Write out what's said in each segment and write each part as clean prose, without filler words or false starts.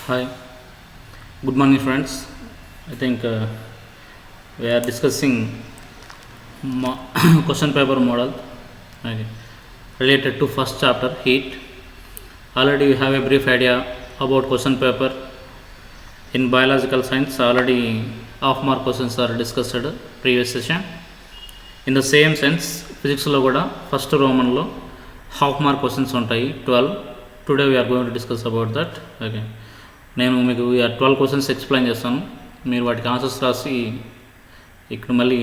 Hi, good morning, friends. I think we are discussing question paper model, okay, related to first chapter heat. Already you have a brief idea about question paper in biological science. Already half mark questions are discussed previous session. In the same sense, physics లో కూడా first రోమన్లో half mark questions ఉంటాయి 12. Today we are going to discuss about that. Okay, నేను మీకు 12 questions explain చేస్తాను. మీరు వాటికి answers రాసి ఇక్కడ మళ్ళీ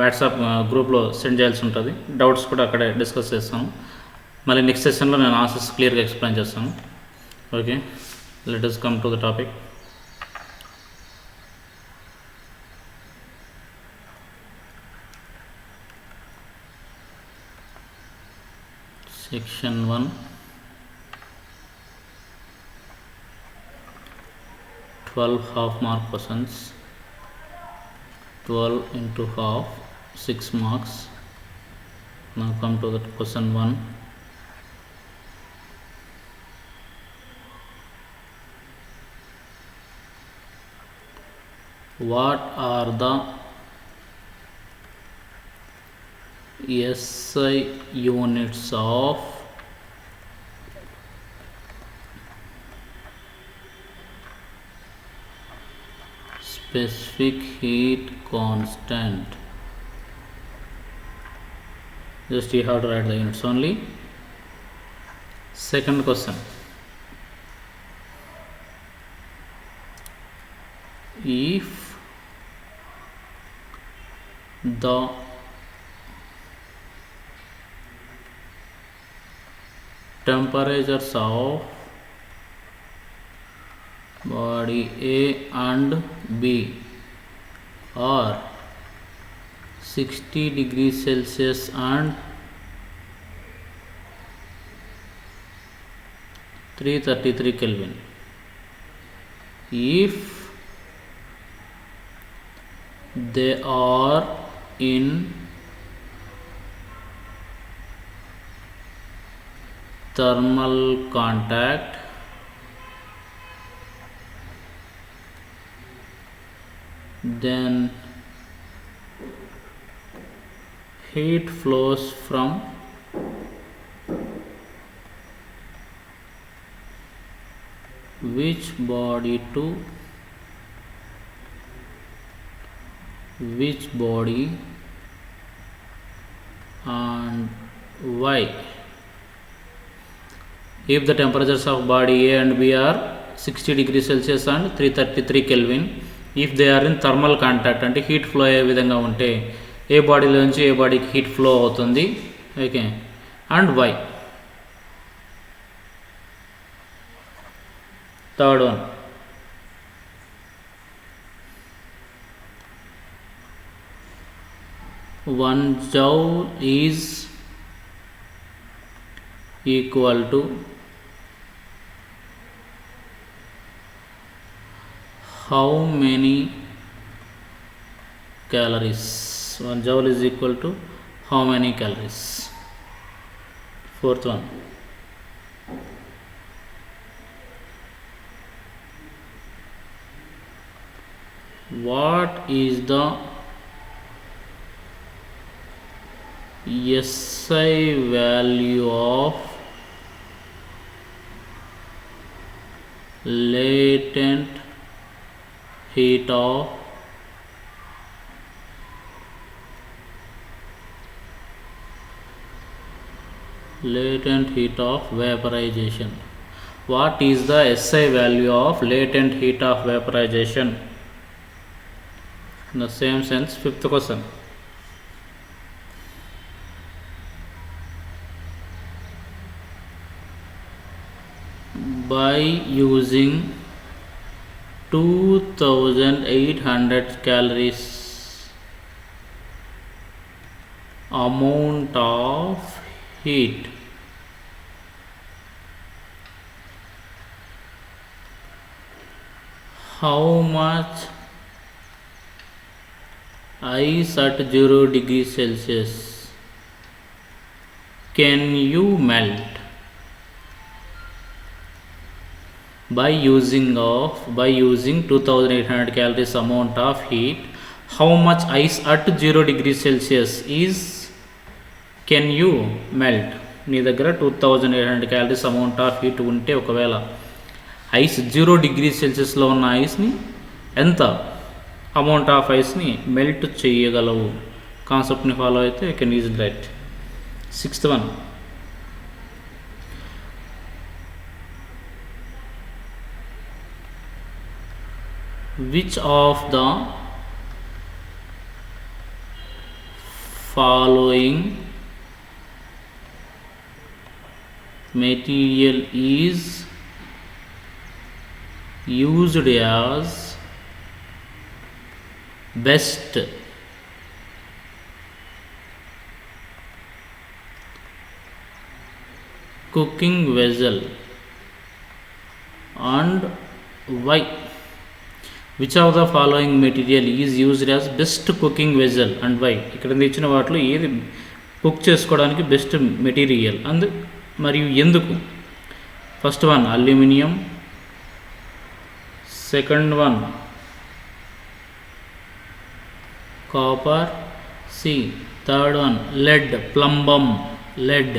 వాట్సాప్ గ్రూప్లో సెండ్ చేయాల్సి ఉంటుంది. డౌట్స్ కూడా అక్కడే డిస్కస్ చేస్తాను. మళ్ళీ నెక్స్ట్ సెషన్లో నేను ఆన్సర్స్ క్లియర్గా ఎక్స్ప్లెయిన్ చేస్తాను. Okay, let us come to the topic. Section 1, 12 half mark questions, 12 into half, 6 marks. Now come to the question 1. What are the SI units of specific heat constant? Just you have to write the units only. Second question, if the temperatures of body A and B are 60 degrees Celsius and 333 Kelvin, if they are in thermal contact, then heat flows from which body to which body and why? If the temperatures of body A and B are 60 degrees Celsius and 333 Kelvin, if they are in thermal contact అంటే heat flow అయ్యే విధంగా ఉంటే ఏ బాడీలో నుంచి ఏ బాడీకి heat flow అవుతుంది, okay, and why. Third one, one joule is equal to how many calories? 1 joule is equal to how many calories? Fourth one, what is the SI value of latent heat of vaporization? What is the SI value of latent heat of vaporization? In the same sense, fifth question, by using 2800 calories amount of heat, how much ice at 0 degrees Celsius can you melt by using 2800 calories amount of heat, how much ice at 0 degrees Celsius is can you melt? నీ దగ్గర 2800 calories amount of heat ఉంటే ఒకవేళ ice 0 degree సెల్సియస్లో ఉన్న ఐస్ని ఎంత amount of ఐస్ని melt చేయగలవు? కాన్సెప్ట్ని follow అయితే you can easy right. 6th one, which of the following material is used as best cooking vessel and why? Which of the following material is used as best cooking vessel and why? ఇక్కడ ఇచ్చిన వాటిలో ఏది cook చేసుకోవడానికి best material మరియు ఎందుకు? First one aluminium, second one copper, third one lead, plumbum, lead.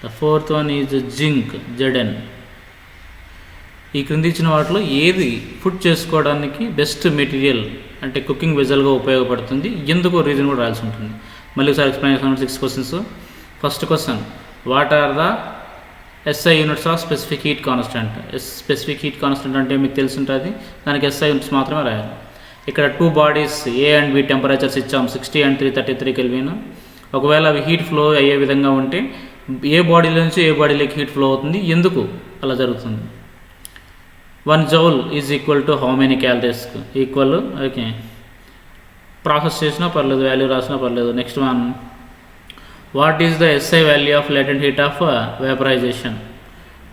The fourth one is zinc, Zn. ఈ క్రింది ఇచ్చిన వాటిలో ఏది ఫుడ్ చేసుకోవడానికి బెస్ట్ మెటీరియల్ అంటే కుకింగ్ వెజల్గా ఉపయోగపడుతుంది, ఎందుకు రీజన్ కూడా రాయాల్సి ఉంటుంది. మళ్ళీ ఒకసారి ఎక్స్ప్లెయిన్ చేస్తాను. 6 questions. First question, what are the SI units of specific heat constant? Specific heat constant అంటే మీకు తెలిసి ఉంటుంది, దానికి SI యూనిట్స్ మాత్రమే రాయాలి. ఇక్కడ 2 bodies A and B temperatures ఇచ్చాం, 60 and 333 Kelvin. ఒకవేళ అవి హీట్ ఫ్లో అయ్యే విధంగా ఉంటే ఏ బాడీలో నుంచి ఏ బాడీలోకి హీట్ ఫ్లో అవుతుంది, ఎందుకు అలా జరుగుతుంది? 1 joule is equal to how many calories equal. Okay, process చేసినా పర్లేదు, వాల్యూ రాసినా పర్లేదు. Next one, what is the SI value of latent heat of vaporisation?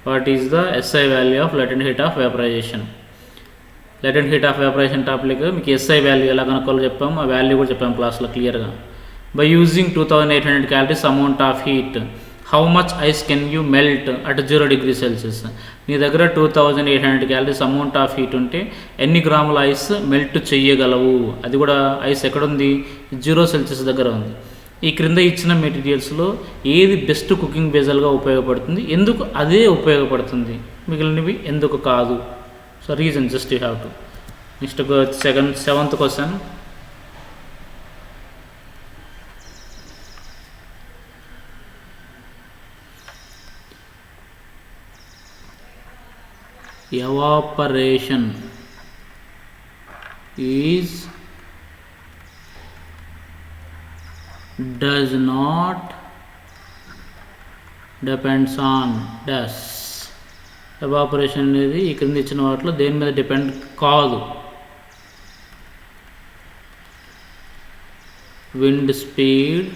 What is the SI value of latent heat of vaporisation? latent heat of vaporisation topic మీకు SI value ఎలా కనుక్కోవాలో చెప్పాము, ఆ value కూడా చెప్పాము క్లాస్లో క్లియర్గా. By using 2800 calories amount of heat, how much ice can you melt at 0 degree Celsius? నీ దగ్గర 2800 calories అమౌంట్ ఆఫ్ హీట్ ఉంటే ఎన్ని గ్రాముల ఐస్ మెల్ట్ చేయగలవు? అది కూడా ఐస్ ఎక్కడుంది? 0 Celsius దగ్గర ఉంది. ఈ క్రింద ఇచ్చిన మెటీరియల్స్లో ఏది బెస్ట్ కుకింగ్ వెజల్గా ఉపయోగపడుతుంది, ఎందుకు అదే ఉపయోగపడుతుంది, మిగిలినవి ఎందుకు కాదు? So reason just you have to. Next 7th question, evaporation is does not depends on dash. Evaporation అనేది ఈ క్రింద ఇచ్చిన వాటిలో దేని మీద డిపెండ్ కాదు? Wind speed,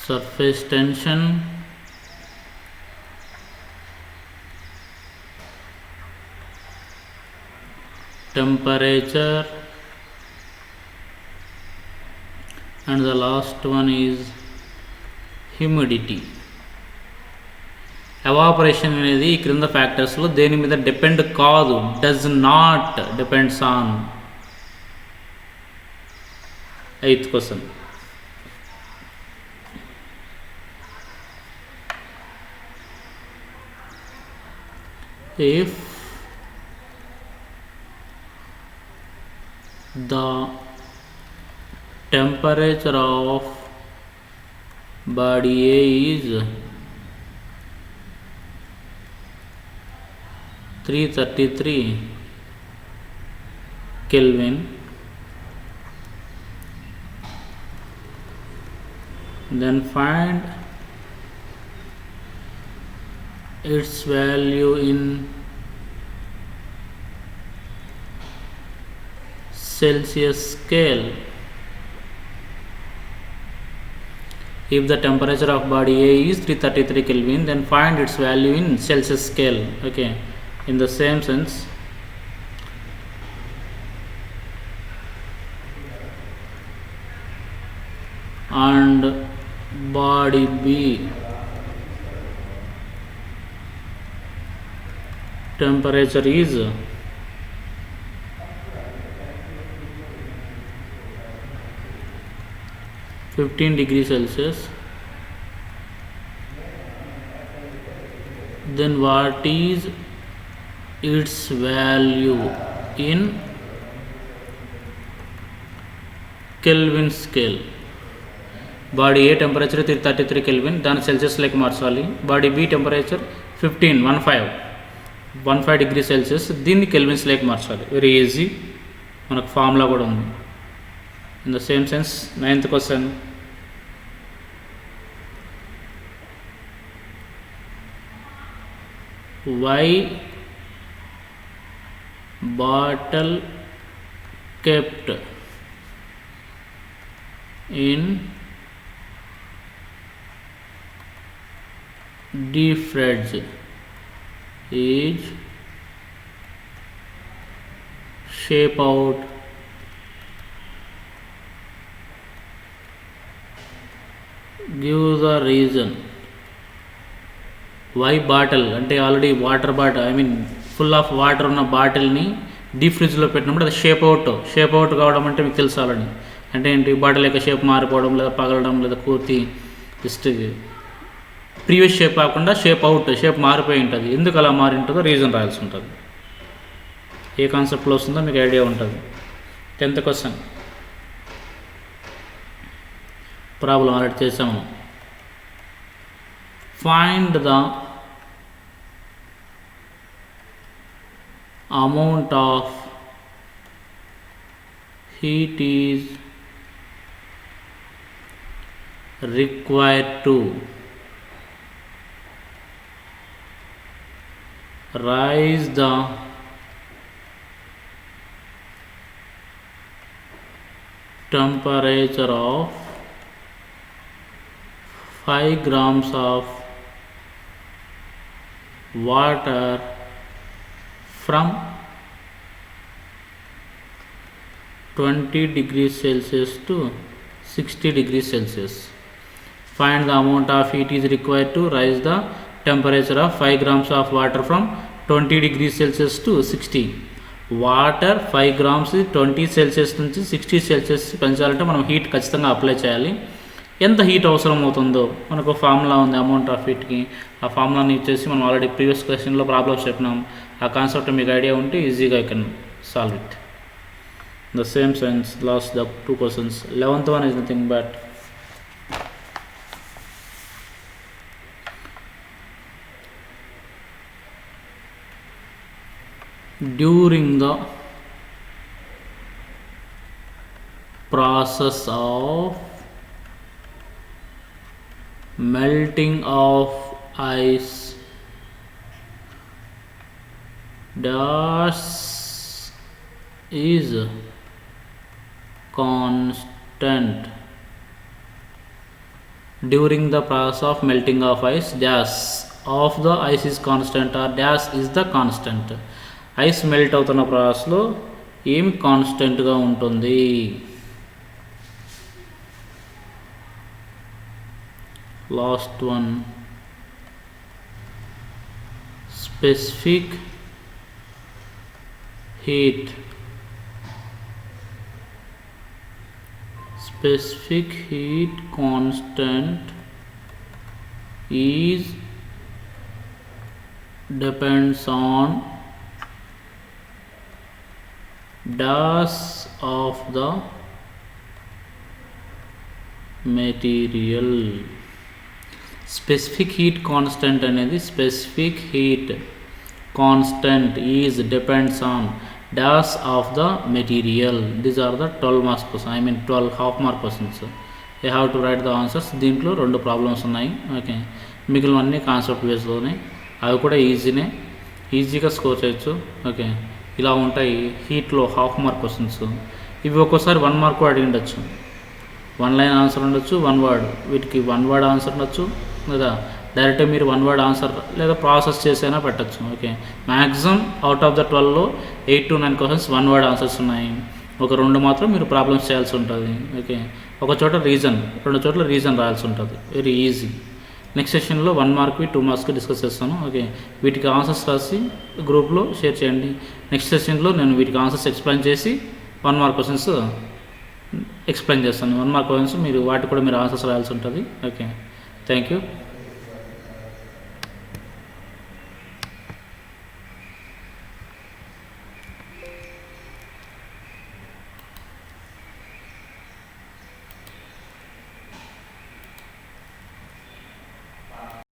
surface tension, temperature, and the last one is humidity. Evaporation అనేది ఈ క్రింద ఫ్యాక్టర్స్లో దేని మీద డిపెండ్ కాదు, does not depends on. 8th question, if the temperature of body A is 333 Kelvin, then find its value in Celsius scale. If the temperature of body A is 333 Kelvin, then find its value in Celsius scale. Okay, in the same sense, and body B temperature is 15 degrees Celsius, then what is its value in Kelvin scale? Body A temperature 33 kelvin, దాన్ని సెల్సియస్లోకి మార్చాలి. Body B temperature 15 degree Celsius, దీన్ని కెల్విన్స్లోకి మార్చాలి. Very easy, మనకు formula కూడా ఉంది. In the same sense 9th question, why bottle kept in deep fridge is shape out give the reason. Why bottle అంటే already water bottle, I mean full of water ఉన్న బాటిల్ని deep ఫ్రిడ్జ్లో పెట్టినప్పుడు అది shape out కావడం అంటే మీకు తెలుసు ఆల్రెడీ. అంటే ఏంటి, బాటిల్ యొక్క షేప్ మారిపోవడం, లేదా పగలడం, లేదా పూర్తి జస్ట్ ప్రీవియస్ షేప్ కాకుండా షేప్ మారిపోయి ఉంటుంది. ఎందుకు అలా మారి ఉంటుందో రీజన్ రాయాల్సి ఉంటుంది. ఏ కాన్సెప్ట్లో వస్తుందో మీకు ఐడియా ఉంటుంది. 10th క్వశ్చన్ ప్రాబ్లం ఆల్రెడీ చేసాము. Find the amount of heat is required to rise the temperature of 5 grams of water from 20 degrees Celsius to 60 degrees Celsius. Find the amount of heat is required to rise the temperature of 5 grams of water from 20 degrees Celsius to 60. Water 5 grams 20 Celsius నుంచి 60 Celsius పెంచాలంటే మనం heat ఖచ్చితంగా apply చేయాలి. ఎంత heat అవసరం అవుతుందో మనకు formula ఉంది అమౌంట్ ఆఫ్ హీట్కి. ఆ ఫార్ములాని యూజ్ చేసి మనం ఆల్రెడీ ప్రీవియస్ క్వశ్చన్లో ప్రాబ్లమ్స్ చెప్పినాం. ఆ కాన్సెప్ట్ మీకు ఐడియా ఉంటే ఈజీగా I can solve it. The same sense, last the 2 questions. 11th one is nothing but during the process of melting of ice dash is constant. During the process of melting of ice, dash of the ice is constant or dash is the constant. Ice melt అవుతున్న ప్రాసెస్లో ఏం కాన్స్టెంట్గా ఉంటుంది? Last one, specific heat. Specific heat constant is depends on dash of the material. Specific heat constant అనేది specific heat constant is depends on dash of the material. These are the 12 marks questions, I mean 12 half mark questions. You have to write the answers. దీంట్లో 2 problems ఉన్నాయి. Okay, మిగిలినవన్నీ concept బేస్లోనే, అవి కూడా ఈజీగా score చేయొచ్చు. Okay, ఇలా ఉంటాయి హీట్లో half mark questions. ఇవి ఒక్కోసారి 1 మార్క్ అడిగి ఉండొచ్చు, 1 లైన్ ఆన్సర్ ఉండొచ్చు, 1 వర్డ్. వీటికి 1 వర్డ్ ఆన్సర్ ఉండొచ్చు, లేదా డైరెక్ట్గా మీరు 1 వర్డ్ ఆన్సర్ లేదా ప్రాసెస్ చేసైనా పెట్టచ్చు. Okay, maximum out of the 12లో 8 to 9 క్వశ్చన్స్ 1 వర్డ్ ఆన్సర్స్ ఉన్నాయి. ఒక 2 మాత్రం మీరు ప్రాబ్లమ్స్ చేయాల్సి ఉంటుంది. ఓకే, ఒక చోట రీజన్, 2 చోట్ల రీజన్ రాయాల్సి ఉంటుంది. Very easy. నెక్స్ట్ సెషన్లో 1 మార్క్వి 2 మార్క్స్కి డిస్కస్ చేస్తాను. ఓకే, వీటికి ఆన్సర్స్ రాసి గ్రూప్లో షేర్ చేయండి. నెక్స్ట్ సెషన్లో నేను వీటికి ఆన్సర్స్ ఎక్స్ప్లెయిన్ చేసి 1 మార్క్ క్వశ్చన్స్ ఎక్స్ప్లెయిన్ చేస్తాను. 1 మార్క్ క్వశ్చన్స్ మీరు వాటికి కూడా మీరు ఆన్సర్స్ రాయాల్సి ఉంటుంది. Okay, thank you.